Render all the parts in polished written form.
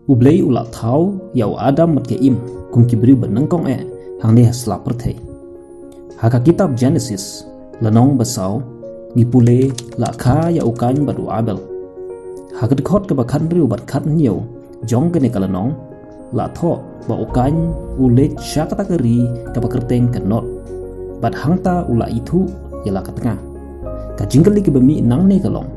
Ublay ulat thau yau Adam mat ke im kum kibriu benengkong hang deh slaper thei. Haka kitab Genesis lanong basau ngipule la kha ya ukain badu Abel. Haka dekhot ke bakhan riu bat khat niu jong ke ne kalanong la tho ba ukain ulet syakata keri ke bakerteng kenot. Bat hangta ula itu yala katengah. Ka jingkali ke bemi nang ne kalong.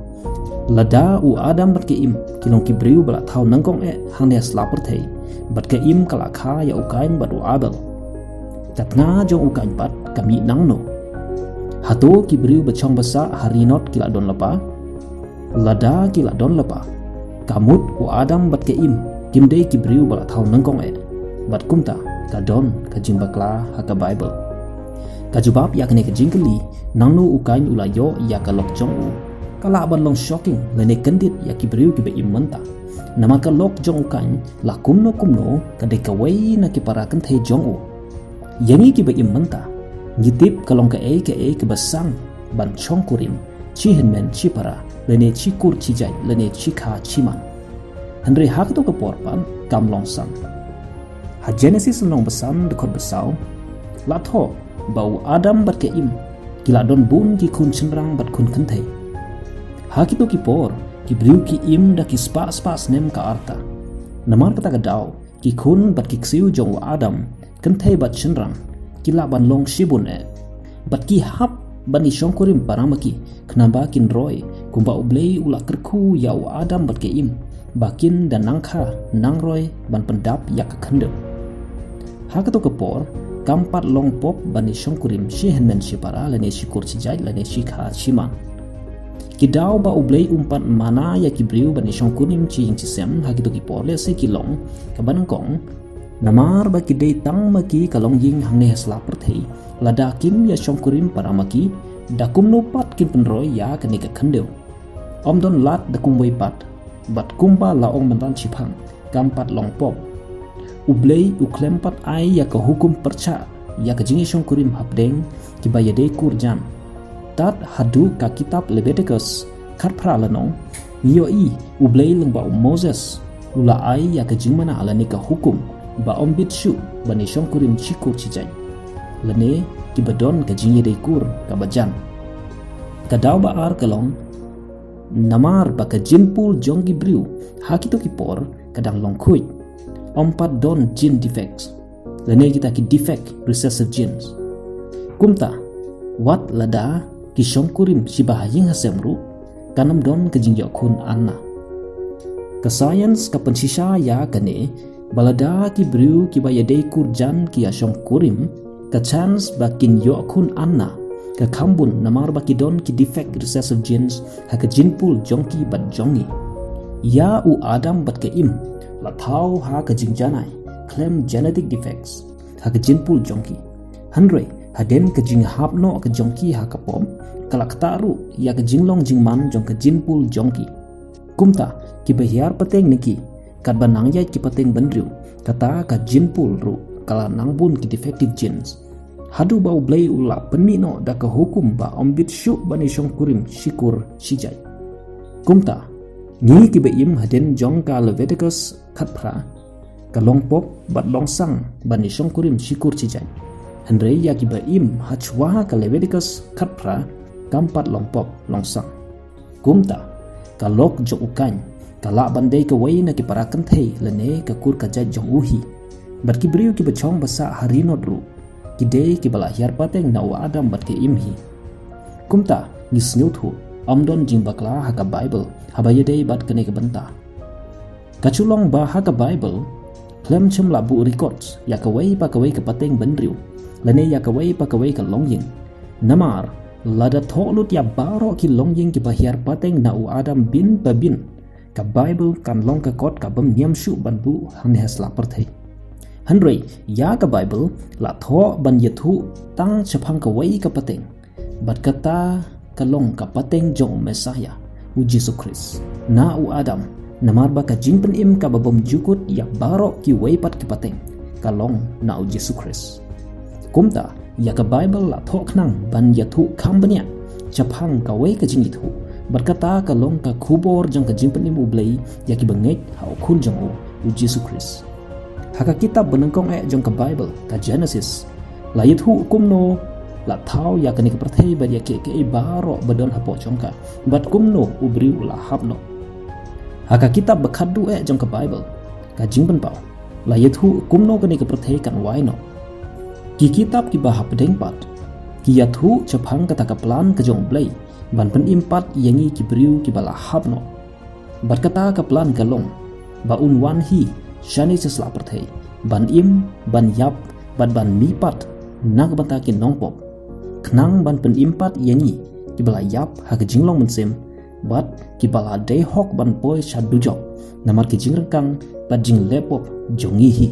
Lada u Adam bat ke im kilong kibriu bala thau nangkong hang deh slaper thei. Bat ke im kala kha ya ukain badu Abel. Katengah jong ukain bat kami nang no. Hato kibriu bachong basa harinot kila don lepa. Lada kila don lepa. Kamut u Adam bat ke im kimdei kibriu bala thau nangkong bat kumta ka don ka jimbakla haka Bible. Kajubab ya kene kejingkeli nangno ukain ulayo ya kalok jong u kala ban long shocking lene kendit ya kibriu kibe imenta nama kalok jong ukain la kumno kadai kawai na kiparakan thei jong u yangi kibe imenta ngitip kalong ke basang ban chong kurim chi henmen chi para lene chi kur chi jai lene chi kha chi man henry hak to kaporpan kam long sang ha Genesis long besan dekot besau la tho bau Adam bat ke im kila don bun ki kun cenrang bat kun kenthei hakito ki por ki briu ki im da ki spas nem ka arta namar kata ka dau ki kun bat ki ksiu jong Adam kenthei bat cenrang kila ban long shibun bat ki hap ban ni shongkurim paramaki knamba kin roy kumba ublei ula kerku yau Adam bat ke im bakin dan nangkha nangroy ban pendap yak khendem hakato ke por kampat long pop bani shongkurim shi henmen shi para lene shi kur chi jai lene shi kha shiman kidau ba ublei umpat mana ya kibriu bani shongkurim chi ing chi sem hagito ki por le se kilong kabanang kong namar ba kidei tang maki kalong ying hangne hasla perthei lada kim ya shongkurim para maki dakum no pat kin penroy ya kani ka khandeu omdon lat dakum wei pat bat kumba laong mantan chipang kampat long pop ublei uklempat ai ya ka hukum perca ya ka jingi shongkurim hapdeng ki bayade kurjan tat hadu ka kitab Leviticus kharphra lanong yoi ublei lengba Moses ula ai ya ka jingmana alani ka hukum ba ombit shu bani shongkurim chikur chijai lene ki badon ka jingi de kur ka bajan ka daw ba ar kalong namar ba ka jinpul jonggi briu hakito ki por kadang long khuit ompat don gene defects lene kita ki defect recessive genes kumta wat lada ki shongkurim shibahaying hasemru kanam don ke jingyo kun anna ka science ka pensisa ya kane balada ki briu ki bayade kurjan ki shongkurim ka chance bakin yo kun anna ka kambun namar baki don ki defect recessive genes ha ka jinpul jongki bat jongi ya u Adam bat ke im la thau ha ka jingjanai claim genetic defects ha ka jinpul jongki hanre haden ka jing hapno ka jongki ha ka pom kalak taru ya ka jinglong jingman jong ka jinpul jongki kumta ki behiar pateng niki kat banang yai ki pateng bandriu kata ka jinpul ru kala nangbun ki defective genes hadu bau blei ula penmino da ka hukum ba ombit syu bani shongkurim shikur shijai kumta ngi ki beim haden jong ka Leviticus khatphra ka long pop bat long sang bani shongkurim shikur chijai henre ya ki beim hachwa ka Leviticus khatphra kampat long pop long sang kumta ka lok jo ukan kala bandai ka wai na ki parakan thei lene ka kur ka jaj jong uhi bat ki briu ki bachong basa harinot ru kidei ki bala hiar pateng na wa Adam bat ke imhi kumta ni snyuthu amdon jingbakla haka Bible habayade bat kene ke benta kachulong ba haka Bible klem chem labu records ya kawai pa kawai ke pateng bandriu lene ya kawai pa kawai ke longying namar lada tholut ya baro ki longying ki bahiar pateng na wa Adam bin babin ka Bible kan long ka kot ka bam niam shu banbu hang has la perthei Henry ya ka Bible la tho ban yathu tang chapang ka wai ka pateng bat kata kalong ka pateng jong Messiah u Jesus Christ na u Adam namar ba ka jingpen im ka babam jukut ya baro ki wai pat ki pateng kalong na u Jesus Christ kumta ya ka Bible la tho knang ban yathu khambanya chapang ka wai ka jingi thu bat kata kalong ka khubor jong ka jingpen im u blai ya ki bangek hau khun jong u tu Yesus Kristus. Haka kitab benengkong jong ke Bible ka Genesis layit hu kumno la thau ya kani keperthei badia ke baro badon hapo chongka bat kumno ubri ula hapno. Haka kitab bekhadu jong ke Bible ka jingpen pau layit hu kumno kani keperthei kan waino. Ki kitab ki bahap dengpat ki yathu cephang kata kaplan ke jong blai ban pen impat yangi ki briu ki bala hapno. Bat kata kaplan galong ba unwan hi shani sesla perthei ban im ban yap ban mipat nak batakin nongpop knang ban pen impat yangi ki bala yap ha ke jinglong mensem bat ki bala dei hok ban poi shadujok namar ki jingrengkang bat jing lepop jongi hi.